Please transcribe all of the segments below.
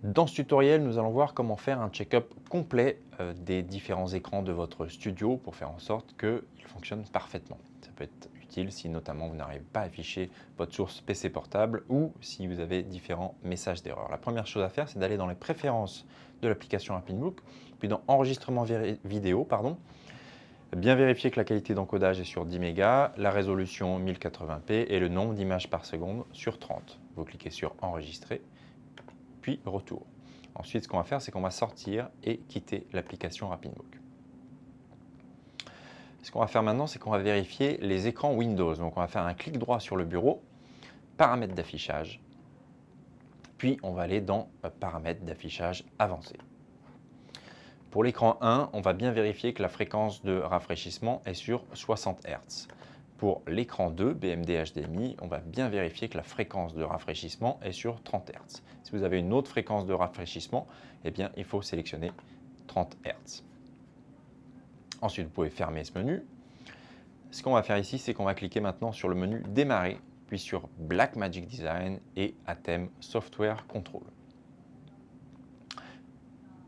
Dans ce tutoriel, nous allons voir comment faire un check-up complet des différents écrans de votre studio pour faire en sorte qu'ils fonctionnent parfaitement. Ça peut être utile si notamment vous n'arrivez pas à afficher votre source PC portable ou si vous avez différents messages d'erreur. La première chose à faire, c'est d'aller dans les préférences de l'application Rapidbook, puis dans enregistrement vidéo, bien vérifier que la qualité d'encodage est sur 10 mégas, la résolution 1080p et le nombre d'images par seconde sur 30. Vous cliquez sur enregistrer puis retour. Ensuite, ce qu'on va faire, c'est qu'on va sortir et quitter l'application Rapidbook. Ce qu'on va faire maintenant, c'est qu'on va vérifier les écrans Windows. Donc, on va faire un clic droit sur le bureau, paramètres d'affichage, puis on va aller dans paramètres d'affichage avancé. Pour l'écran 1, on va bien vérifier que la fréquence de rafraîchissement est sur 60 Hz. Pour l'écran 2, BMD HDMI, on va bien vérifier que la fréquence de rafraîchissement est sur 30 Hz. Si vous avez une autre fréquence de rafraîchissement, eh bien, il faut sélectionner 30 Hz. Ensuite, vous pouvez fermer ce menu. Ce qu'on va faire ici, c'est qu'on va cliquer maintenant sur le menu Démarrer, puis sur Blackmagic Design et Atem Software Control.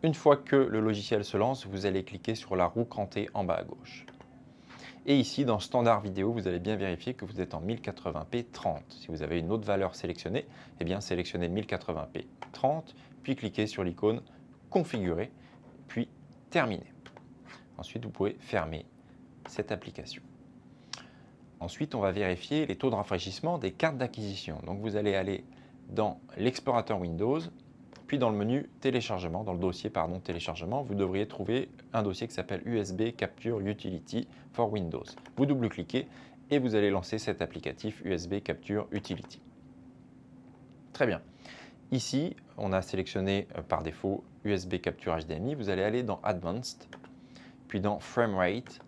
Une fois que le logiciel se lance, vous allez cliquer sur la roue crantée en bas à gauche. Et ici, dans Standard vidéo, vous allez bien vérifier que vous êtes en 1080p 30. Si vous avez une autre valeur sélectionnée, eh bien sélectionnez 1080p 30, puis cliquez sur l'icône Configurer, puis Terminer. Ensuite, vous pouvez fermer cette application. Ensuite, on va vérifier les taux de rafraîchissement des cartes d'acquisition. Donc, vous allez aller dans l'explorateur Windows, puis dans le menu téléchargement, dans le dossier téléchargement, vous devriez trouver un dossier qui s'appelle USB Capture Utility for Windows. Vous double-cliquez et vous allez lancer cet applicatif USB Capture Utility. Très bien. Ici, on a sélectionné par défaut USB Capture HDMI. Vous allez aller dans Advanced, puis dans Framerate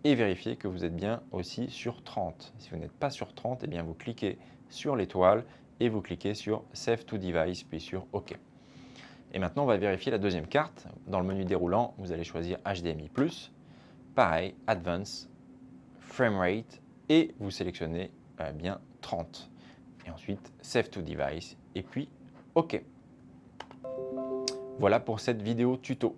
et vérifier que vous êtes bien aussi sur 30. Si vous n'êtes pas sur 30, eh bien vous cliquez sur l'étoile et vous cliquez sur Save to Device, puis sur OK. Et maintenant, on va vérifier la deuxième carte. Dans le menu déroulant, vous allez choisir HDMI+, pareil, Advance, Framerate, et vous sélectionnez bien 30. Et ensuite, Save to Device, et puis OK. Voilà pour cette vidéo tuto.